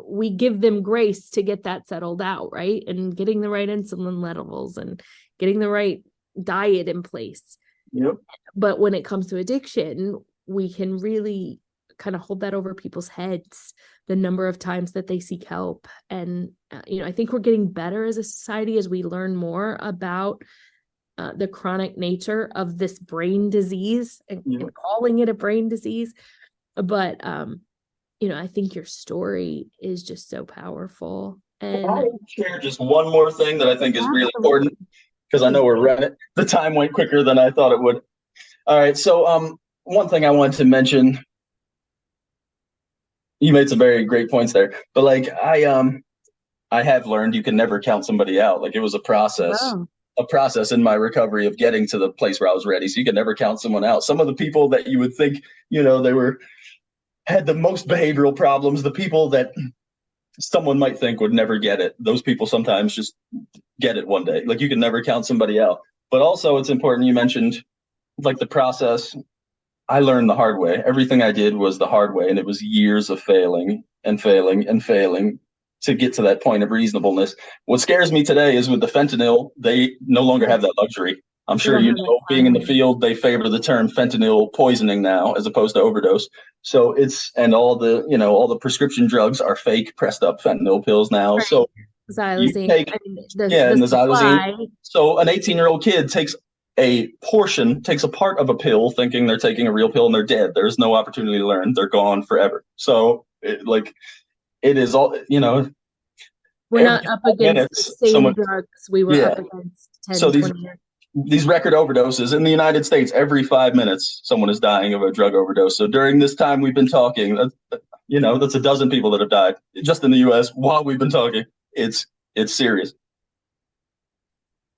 we give them grace to get that settled out, right? And getting the right insulin levels and getting the right diet in place. Yep. But when it comes to addiction, we can really kind of hold that over people's heads, the number of times that they seek help. And, I think we're getting better as a society as we learn more about the chronic nature of this brain disease and calling it a brain disease. But, I think your story is just so powerful. And I'll share just one more thing that I think is really important, because I know we're running. The time went quicker than I thought it would. All right. So one thing I wanted to mention, you made some very great points there, but like I have learned you can never count somebody out. Like, it was a process. Wow. A process in my recovery of getting to the place where I was ready. So you can never count someone out. Some of the people that you would think, they had the most behavioral problems, the people that someone might think would never get it, those people sometimes just get it one day. Like, you can never count somebody out. But also, it's important, you mentioned, like, the process. I learned the hard way. Everything I did was the hard way, and it was years of failing and failing and failing to get to that point of reasonableness. What scares me today is with the fentanyl, they no longer have that luxury. I'm sure being in the field, they favor the term fentanyl poisoning now as opposed to overdose. So and all the prescription drugs are fake pressed up fentanyl pills now. Right. So xylazine. The xylazine. So an 18-year-old kid takes a part of a pill thinking they're taking a real pill, and they're dead. There's no opportunity to learn. They're gone forever. So it is all, We're every not up 5 against the minutes, same someone, drugs we were yeah. up against So 10, 20 years. these record overdoses in the United States, every 5 minutes, someone is dying of a drug overdose. So during this time we've been talking, that's a dozen people that have died just in the U.S. while we've been talking. It's serious.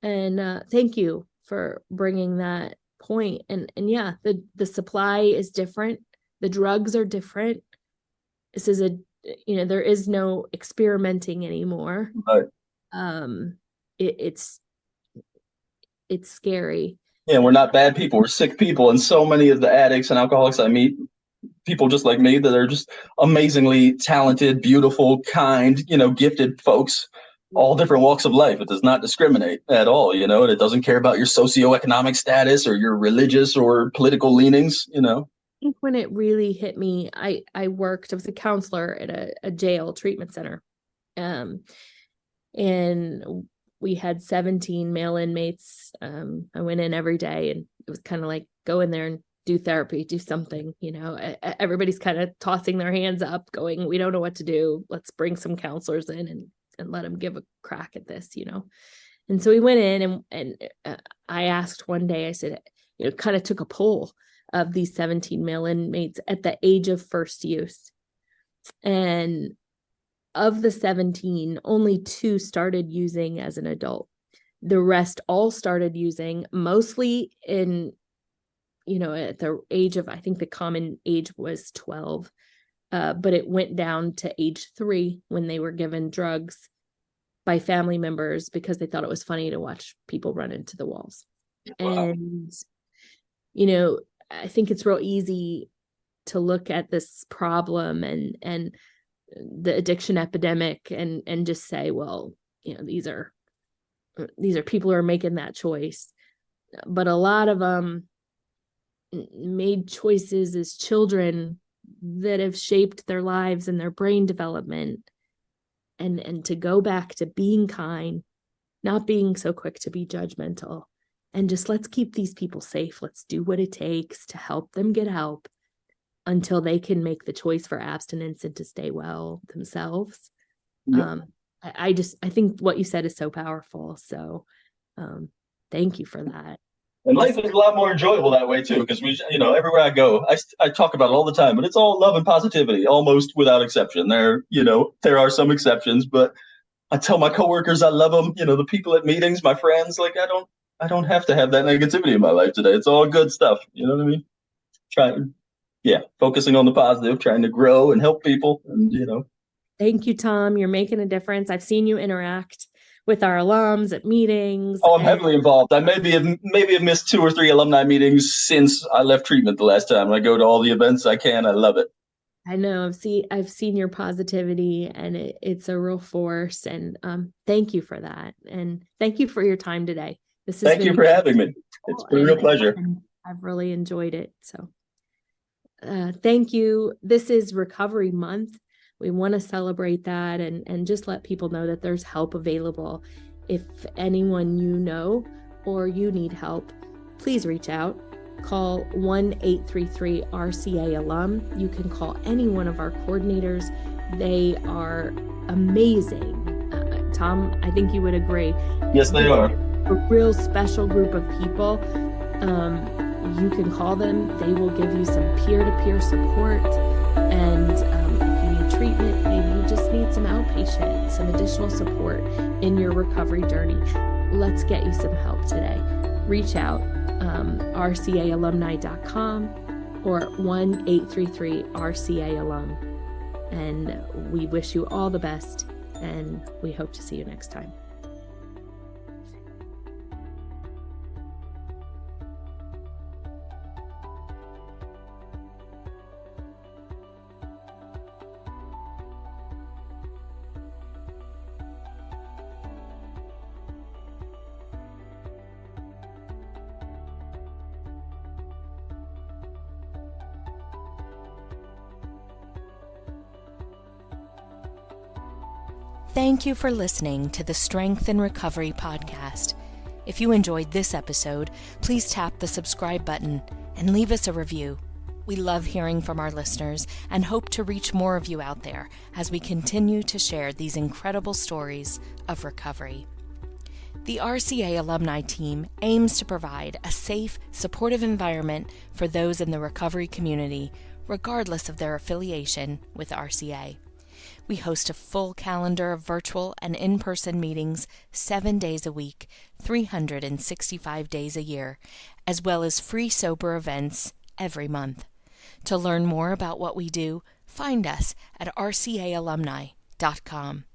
And thank you for bringing that point. And yeah, the supply is different. The drugs are different. This is there is no experimenting anymore. Right. It's scary. Yeah, we're not bad people. We're sick people. And so many of the addicts and alcoholics I meet, people just like me, that are just amazingly talented, beautiful, kind, gifted folks, all different walks of life. It does not discriminate at all, and it doesn't care about your socioeconomic status or your religious or political leanings, I think when it really hit me, I was a counselor at a jail treatment center. And we had 17 male inmates. I went in every day, and it was kind of like, go in there and do therapy, do something, everybody's kind of tossing their hands up going, we don't know what to do. Let's bring some counselors in and let them give a crack at this, And so we went in and I asked one day, I said, kind of took a poll of these 17 male inmates at the age of first use. And of the 17, only 2 started using as an adult. The rest all started using, mostly in, at the age of, I think the common age was 12, but it went down to age 3 when they were given drugs by family members because they thought it was funny to watch people run into the walls. Wow. And, I think it's real easy to look at this problem and the addiction epidemic and just say, well, these are people who are making that choice. But a lot of them made choices as children that have shaped their lives and their brain development. And to go back to being kind, not being so quick to be judgmental, and just let's keep these people safe. Let's do what it takes to help them get help until they can make the choice for abstinence and to stay well themselves. Yeah. I think what you said is so powerful. So thank you for that. And life is a lot more enjoyable that way too, because everywhere I go, I talk about it all the time, but it's all love and positivity, almost without exception. There are some exceptions, but I tell my coworkers I love them. The people at meetings, my friends, like I don't have to have that negativity in my life today. It's all good stuff. You know what I mean? Focusing on the positive, trying to grow and help people, and Thank you, Tom. You're making a difference. I've seen you interact with our alums at meetings. Oh, I'm heavily involved. I maybe have missed 2 or 3 alumni meetings since I left treatment the last time. I go to all the events I can. I love it. I know. I've seen your positivity, and it's a real force. And thank you for that. And thank you for your time today. Thank you for having me. It's been a real pleasure. I've really enjoyed it. So thank you. This is Recovery Month. We want to celebrate that and just let people know that there's help available. If anyone or you need help, please reach out. Call 1-833-RCA-alum. You can call any one of our coordinators. They are amazing. Tom, I think you would agree. Yes, they are. A real special group of people. You can call them. They will give you some peer-to-peer support. And if you need treatment, maybe you just need some outpatient, some additional support in your recovery journey. Let's get you some help today. Reach out, rcaalumni.com or 1-833-RCA-alum. And we wish you all the best, and we hope to see you next time. Thank you for listening to the Strength and Recovery podcast. If you enjoyed this episode, please tap the subscribe button and leave us a review. We love hearing from our listeners and hope to reach more of you out there as we continue to share these incredible stories of recovery. The RCA alumni team aims to provide a safe, supportive environment for those in the recovery community, regardless of their affiliation with RCA. We host a full calendar of virtual and in-person meetings 7 days a week, 365 days a year, as well as free sober events every month. To learn more about what we do, find us at rcaalumni.com.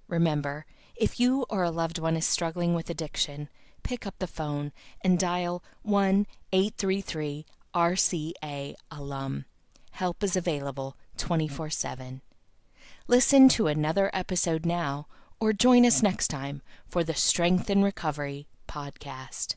Remember, if you or a loved one is struggling with addiction, pick up the phone and dial 1-833-RCA-ALUM. Help is available 24/7. Listen to another episode now or join us next time for the Strength in Recovery podcast.